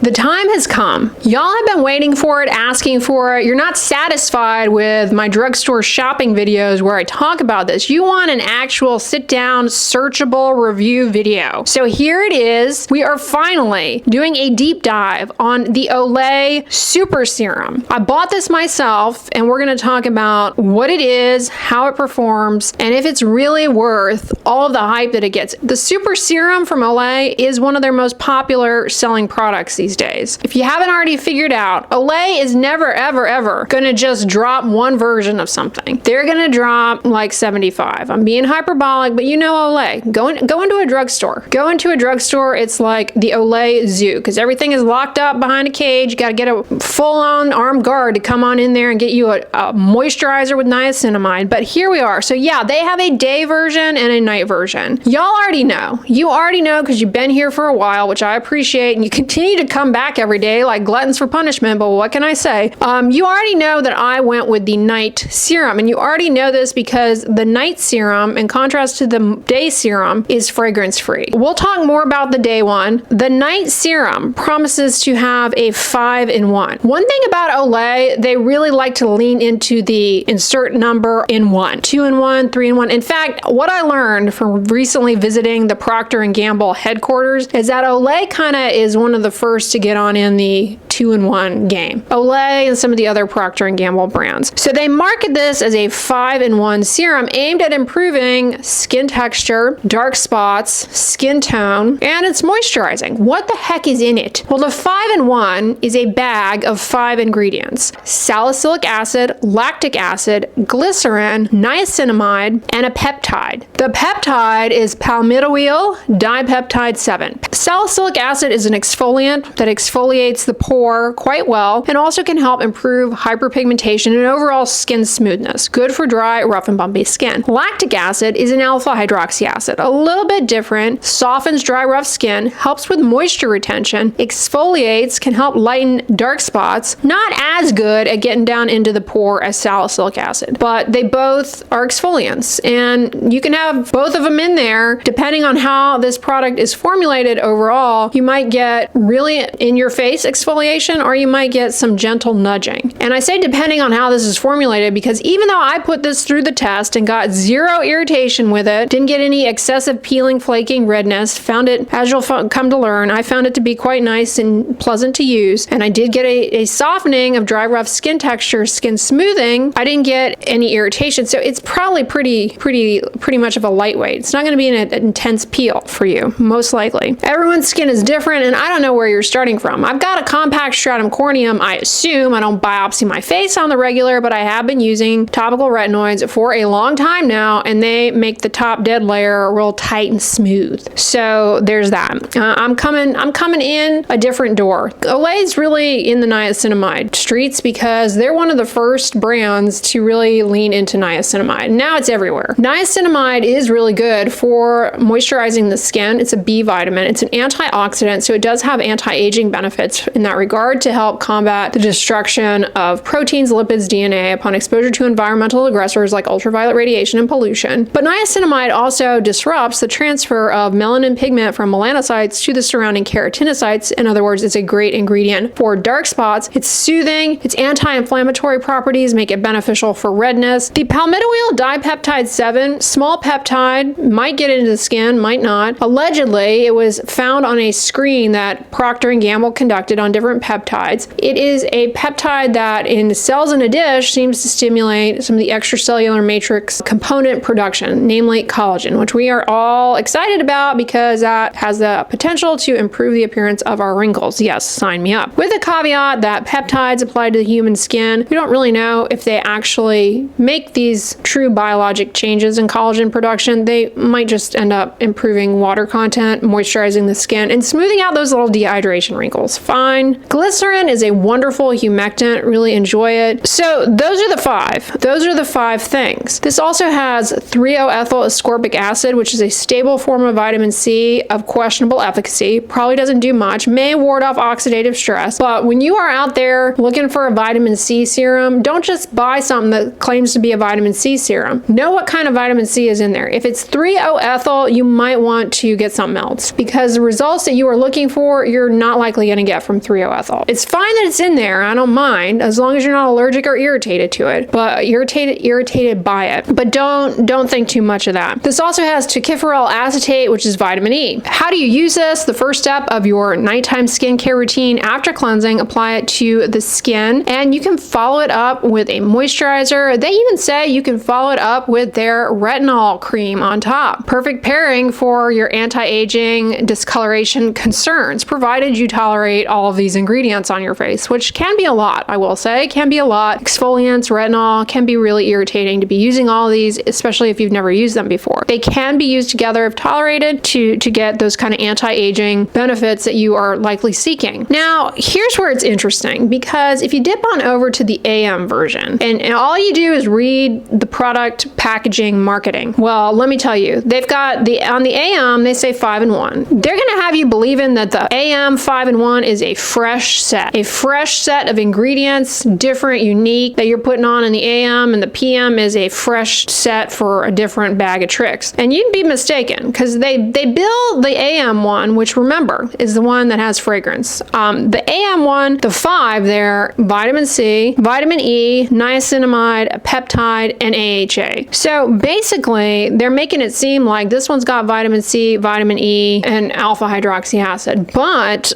The time has come. Y'all have been waiting for it, asking for it. You're not satisfied with my drugstore shopping videos where I talk about this. You want an actual sit-down, searchable review video. So here it is. We are finally doing a deep dive on the Olay Super Serum. I bought this myself, and we're going to talk about what it is, how it performs, and if it's really worth all of the hype that it gets. The Super Serum from Olay is one of their most popular selling products these days. If you haven't already figured out, Olay is never, ever, ever gonna just drop one version of something. They're gonna drop like 75. I'm being hyperbolic, but you know Olay. Go into a drugstore. Go into a drugstore, it's like the Olay zoo, because everything is locked up behind a cage. You gotta get a full-on armed guard to come on in there and get you a moisturizer with niacinamide. But here we are. So yeah, they have a day version and a night version. Y'all already know. You already know because you've been here for a while, which I appreciate, and you continue to come back every day like gluttons for punishment, but what can I say? You already know that I went with the night serum, and you already know this because the night serum, in contrast to the day serum, is fragrance-free. We'll talk more about the day one. The night serum promises to have a 5-in-1. One thing about Olay, they really like to lean into the insert number in one. 2-in-1, 3-in-1. In fact, what I learned from recently visiting the Procter & Gamble headquarters is that Olay kind of is one of the first to get on in the 2-in-1 game. Olay and some of the other Procter & Gamble brands. So they market this as a 5-in-1 serum aimed at improving skin texture, dark spots, skin tone, and it's moisturizing. What the heck is in it? Well, the 5-in-1 is a bag of 5 ingredients: salicylic acid, lactic acid, glycerin, niacinamide, and a peptide. The peptide is palmitoyl dipeptide 7. Salicylic acid is an exfoliant that exfoliates the pore quite well and also can help improve hyperpigmentation and overall skin smoothness. Good for dry, rough, and bumpy skin. Lactic acid is an alpha hydroxy acid. A little bit different, softens dry, rough skin, helps with moisture retention, exfoliates, can help lighten dark spots. Not as good at getting down into the pore as salicylic acid, but they both are exfoliants, and you can have both of them in there. Depending on how this product is formulated overall, you might get really in-your-face exfoliation, or you might get some gentle nudging. And I say depending on how this is formulated because even though I put this through the test and got zero irritation with it, didn't get any excessive peeling, flaking, redness, found it, as you'll come to learn, I found it to be quite nice and pleasant to use, and I did get a softening of dry, rough skin texture, skin smoothing. I didn't get any irritation, so it's probably pretty much of a lightweight. It's not going to be an intense peel for you, most likely. Everyone's skin is different, and I don't know where you're starting from. I've got a compact stratum corneum, I assume. I don't biopsy my face on the regular, but I have been using topical retinoids for a long time now, and they make the top dead layer real tight and smooth. So there's that. I'm coming in a different door. Olay's really in the niacinamide streets because they're one of the first brands to really lean into niacinamide. Now it's everywhere. Niacinamide is really good for moisturizing the skin. It's a B vitamin. It's an antioxidant, so it does have anti-aging benefits in that regard to help combat the destruction of proteins, lipids, DNA upon exposure to environmental aggressors like ultraviolet radiation and pollution. But niacinamide also disrupts the transfer of melanin pigment from melanocytes to the surrounding keratinocytes. In other words, it's a great ingredient for dark spots. It's soothing. Its anti-inflammatory properties make it beneficial for redness. The palmitoyl dipeptide 7, small peptide, might get into the skin, might not. Allegedly, it was found on a screen that Procter & Gamble conducted on different peptides. It is a peptide that in cells in a dish seems to stimulate some of the extracellular matrix component production, namely collagen, which we are all excited about because that has the potential to improve the appearance of our wrinkles. Yes, sign me up. With the caveat that peptides applied to the human skin, we don't really know if they actually make these true biologic changes in collagen production. They might just end up improving water content, moisturizing the skin, and smoothing out those little dehydration wrinkles. Fine. Glycerin is a wonderful humectant, really enjoy it. So those are the five. Those are the five things. This also has 3-O-ethyl ascorbic acid, which is a stable form of vitamin C of questionable efficacy. Probably doesn't do much, may ward off oxidative stress. But when you are out there looking for a vitamin C serum, don't just buy something that claims to be a vitamin C serum. Know what kind of vitamin C is in there. If it's 3-O-ethyl, you might want to get something else, because the results that you are looking for, you're not likely going to get from 3-O-ethyl. It's fine that it's in there. I don't mind, as long as you're not allergic or irritated to it, but irritated by it. But don't think too much of that. This also has tocopherol acetate, which is vitamin E. How do you use this? The first step of your nighttime skincare routine after cleansing, apply it to the skin, and you can follow it up with a moisturizer. They even say you can follow it up with their retinol cream on top. Perfect pairing for your anti-aging discoloration concerns, provided you tolerate all of these ingredients on your face, which can be a lot, I will say, can be a lot. Exfoliants, retinol can be really irritating to be using all of these, especially if you've never used them before. They can be used together if tolerated to get those kind of anti-aging benefits that you are likely seeking. Now, here's where it's interesting, because if you dip on over to the AM version and all you do is read the product packaging marketing, well, let me tell you, they've got on the AM, they say 5-in-1. They're going to have you believing that the AM 5-in-1 is a fresh set of ingredients, different, unique, that you're putting on in the AM, and the PM is a fresh set for a different bag of tricks. And you'd be mistaken, because they bill the AM one, which, remember, is the one that has fragrance. The AM one, the 5 there, vitamin C, vitamin E, niacinamide, peptide, and AHA. So basically, they're making it seem like this one's got vitamin C, vitamin E, and alpha hydroxy acid, but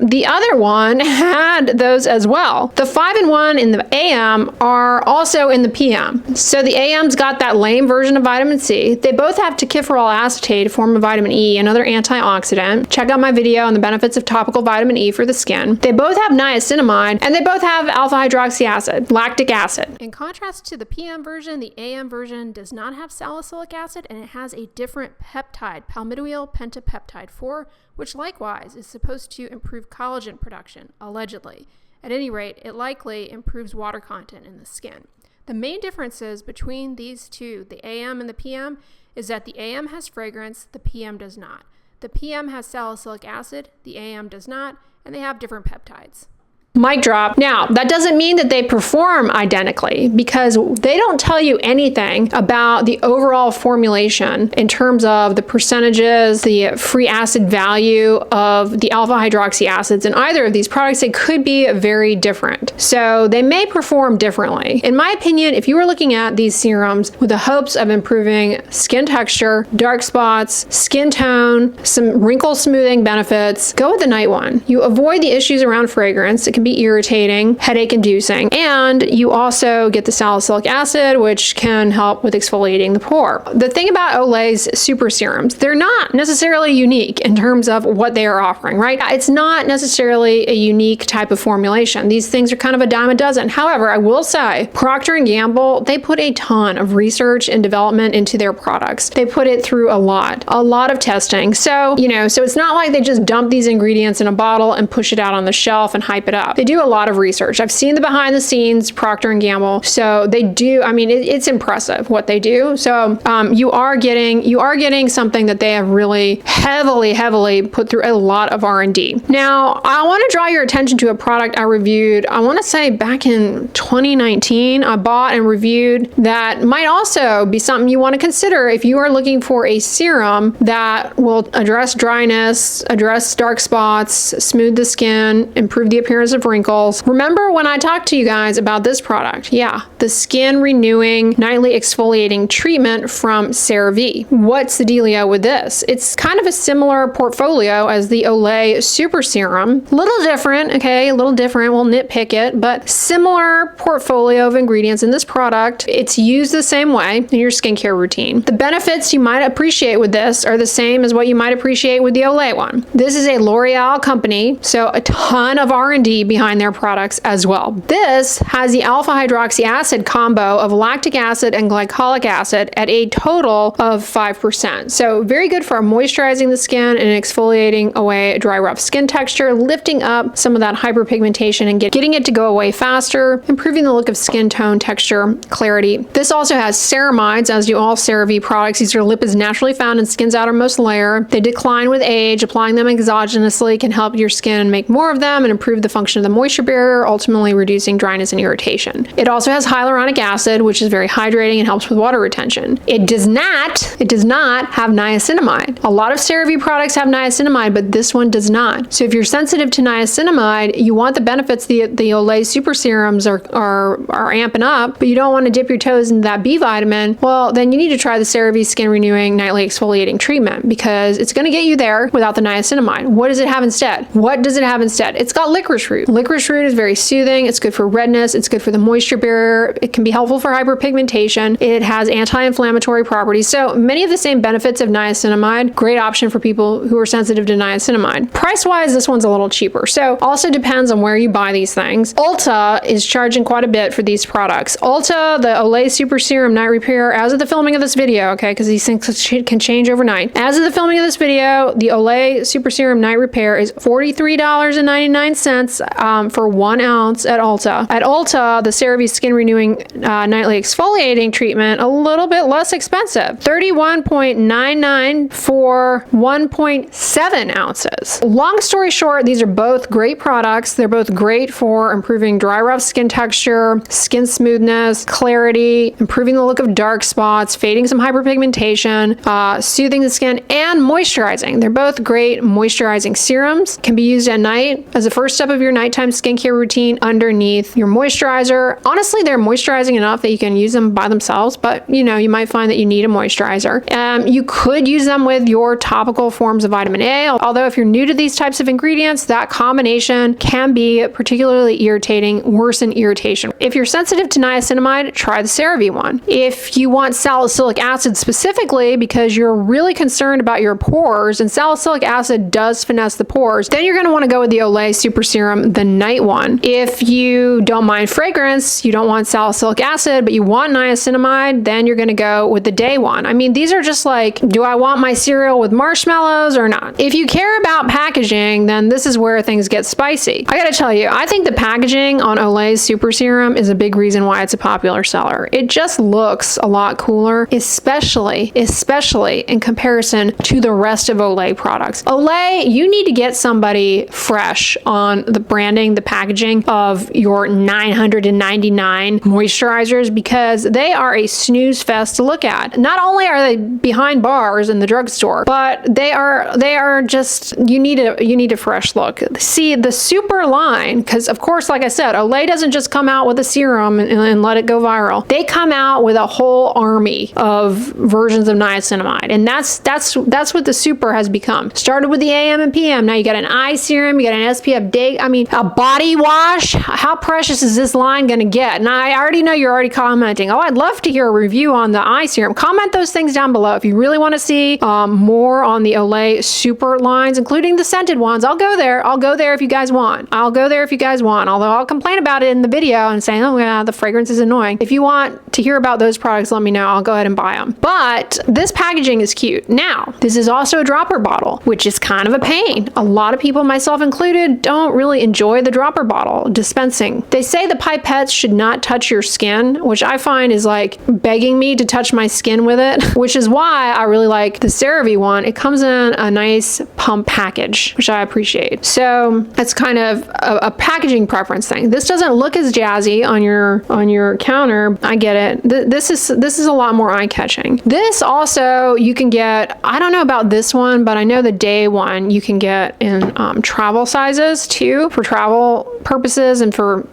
the other one had those as well. The 5-in-1 in the AM are also in the PM. So the AM's got that lame version of vitamin C. They both have tocopherol acetate, a form of vitamin E, another antioxidant. Check out my video on the benefits of topical vitamin E for the skin. They both have niacinamide, and they both have alpha hydroxy acid, lactic acid. In contrast to the PM version, the AM version does not have salicylic acid, and it has a different peptide, palmitoyl pentapeptide 4, which likewise is supposed to improve collagen production, allegedly. At any rate, it likely improves water content in the skin. The main differences between these two, the AM and the PM, is that the AM has fragrance, the PM does not. The PM has salicylic acid, the AM does not, and they have different peptides. Mic drop. Now, that doesn't mean that they perform identically, because they don't tell you anything about the overall formulation in terms of the percentages, the free acid value of the alpha hydroxy acids in either of these products. They could be very different. So they may perform differently. In my opinion, if you were looking at these serums with the hopes of improving skin texture, dark spots, skin tone, some wrinkle smoothing benefits, go with the night one. You avoid the issues around fragrance. It can be irritating, headache inducing, and you also get the salicylic acid, which can help with exfoliating the pore. The thing about Olay's super serums, they're not necessarily unique in terms of what they are offering, right? It's not necessarily a unique type of formulation. These things are kind of a dime a dozen. However, I will say Procter & Gamble, they put a ton of research and development into their products. They put it through a lot of testing. So it's not like they just dump these ingredients in a bottle and push it out on the shelf and hype it up. They do a lot of research. I've seen the behind the scenes Procter & Gamble. So they do, it's impressive what they do. So you are getting something that they have really heavily put through a lot of R&D. Now, I want to draw your attention to a product I reviewed, I want to say back in 2019, I bought and reviewed, that might also be something you want to consider if you are looking for a serum that will address dryness, address dark spots, smooth the skin, improve the appearance of wrinkles. Remember when I talked to you guys about this product? Yeah, the skin renewing nightly exfoliating treatment from CeraVe. What's the dealio with this? It's kind of a similar portfolio as the Olay Super Serum. Little different, okay, a little different. We'll nitpick it, but similar portfolio of ingredients in this product. It's used the same way in your skincare routine. The benefits you might appreciate with this are the same as what you might appreciate with the Olay one. This is a L'Oreal company, so a ton of R&D behind their products as well. This has the alpha hydroxy acid combo of lactic acid and glycolic acid at a total of 5%. So very good for moisturizing the skin and exfoliating away dry, rough skin texture, lifting up some of that hyperpigmentation and getting it to go away faster, improving the look of skin tone, texture, clarity. This also has ceramides, as do all CeraVe products. These are lipids naturally found in skin's outermost layer. They decline with age. Applying them exogenously can help your skin make more of them and improve the function of the moisture barrier, ultimately reducing dryness and irritation. It also has hyaluronic acid, which is very hydrating and helps with water retention. It does not have niacinamide. A lot of CeraVe products have niacinamide, but this one does not. So if you're sensitive to niacinamide, you want the benefits the Olay Super Serums are amping up, but you don't want to dip your toes into that B vitamin, well, then you need to try the CeraVe Skin Renewing Nightly Exfoliating Treatment, because it's going to get you there without the niacinamide. What does it have instead? What does it have instead? It's got licorice root. Licorice root is very soothing. It's good for redness. It's good for the moisture barrier. It can be helpful for hyperpigmentation. It has anti-inflammatory properties. So many of the same benefits of niacinamide. Great option for people who are sensitive to niacinamide. Price-wise, this one's a little cheaper. So also depends on where you buy these things. Ulta is charging quite a bit for these products. Ulta, the Olay Super Serum Night Repair, as of the filming of this video, okay, because these things can change overnight. As of the filming of this video, the Olay Super Serum Night Repair is $43.99 for 1 ounce at Ulta. At Ulta, the CeraVe Skin Renewing Nightly Exfoliating Treatment, a little bit less expensive. $31.99 for 1.7 ounces. Long story short, these are both great products. They're both great for improving dry, rough skin texture, skin smoothness, clarity, improving the look of dark spots, fading some hyperpigmentation, soothing the skin, and moisturizing. They're both great moisturizing serums. Can be used at night as a first step of your nighttime skincare routine underneath your moisturizer. Honestly, they're moisturizing enough that you can use them by themselves, but you might find that you need a moisturizer. You could use them with your topical forms of vitamin A, although if you're new to these types of ingredients, that combination can be particularly irritating, worsen irritation. If you're sensitive to niacinamide, try the CeraVe one. If you want salicylic acid specifically because you're really concerned about your pores, and salicylic acid does finesse the pores, then you're going to want to go with the Olay Super Serum, the night one. If you don't mind fragrance, you don't want salicylic acid, but you want niacinamide, then you're going to go with the day one. I mean, these are just like, do I want my cereal with marshmallows or not? If you care about packaging, then this is where things get spicy. I gotta tell you, I think the packaging on Olay's Super Serum is a big reason why it's a popular seller. It just looks a lot cooler, especially in comparison to the rest of Olay products. Olay, you need to get somebody fresh on the branding, the packaging of your 999 moisturizers, because they are a snooze fest to look at. Not only are they behind bars in the drugstore, but they are just, you need a fresh look. See, the super line, because of course, like I said, Olay doesn't just come out with a serum and let it go viral. They come out with a whole army of versions of niacinamide, and that's what the super has become. Started with the AM and PM. Now you got an eye serum, you got an SPF day. I mean, a body wash. How precious is this line going to get? And I already know you're already commenting, oh, I'd love to hear a review on the eye serum. Comment those things down below if you really want to see more on the Olay super lines, including the scented ones. I'll go there. I'll go there if you guys want. Although I'll complain about it in the video and say, oh yeah, the fragrance is annoying. If you want to hear about those products, let me know. I'll go ahead and buy them. But this packaging is cute. Now, this is also a dropper bottle, which is kind of a pain. A lot of people, myself included, don't really enjoy the dropper bottle dispensing. They say the pipettes should not touch your skin, which I find is like begging me to touch my skin with it, which is why I really like the CeraVe one. It comes in a nice pump package, which I appreciate. So it's kind of a packaging preference thing. This doesn't look as jazzy on your counter. I get it. This is a lot more eye-catching. This also you can get, I don't know about this one, but I know the day one you can get in travel sizes too, for travel purposes and for,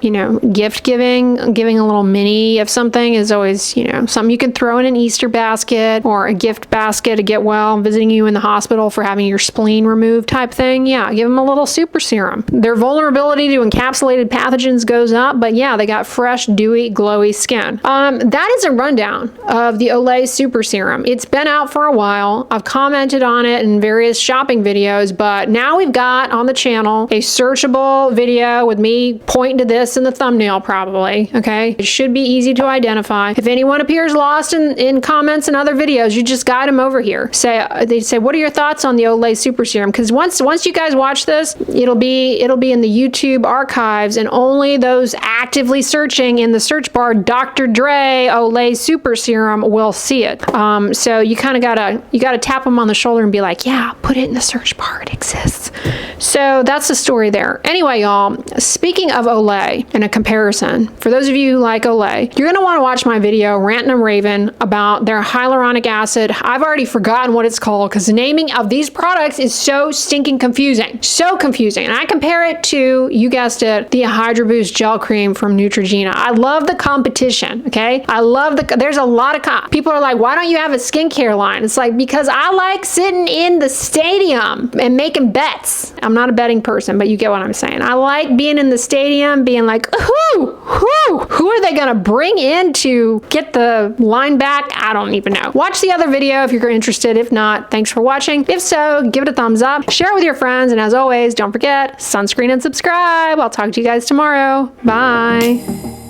gift giving a little mini of something is always, something you can throw in an Easter basket or a gift basket to get well, visiting you in the hospital for having your spleen removed type thing. Yeah, give them a little super serum. Their vulnerability to encapsulated pathogens goes up, but yeah, they got fresh, dewy, glowy skin. That is a rundown of the Olay Super Serum. It's been out for a while. I've commented on it in various shopping videos, but now we've got on the channel a searchable little video with me pointing to this in the thumbnail probably, okay? It should be easy to identify. If anyone appears lost in comments and other videos, you just guide them over here. They say, what are your thoughts on the Olay Super Serum? Because once you guys watch this, it'll be in the YouTube archives, and only those actively searching in the search bar Dr. Dray Olay Super Serum will see it. So you kind of gotta tap them on the shoulder and be like, yeah, put it in the search bar, it exists. So that's the story there. Anyway, y'all, speaking of Olay and a comparison, for those of you who like Olay, you're gonna want to watch my video ranting and raving about their hyaluronic acid. I've already forgotten what it's called because the naming of these products is so stinking confusing. So confusing. And I compare it to, you guessed it, the Hydro Boost gel cream from Neutrogena. I love the competition, okay? I love there's a lot of people are like, why don't you have a skincare line? It's like, because I like sitting in the stadium and making bets. I'm not a betting person, but you get what I'm saying. I like being in the stadium, being like, who are they gonna bring in to get the line back? I don't even know. Watch the other video if you're interested. If not, thanks for watching. If so, give it a thumbs up, share it with your friends, and as always, don't forget, sunscreen and subscribe. I'll talk to you guys tomorrow. Bye.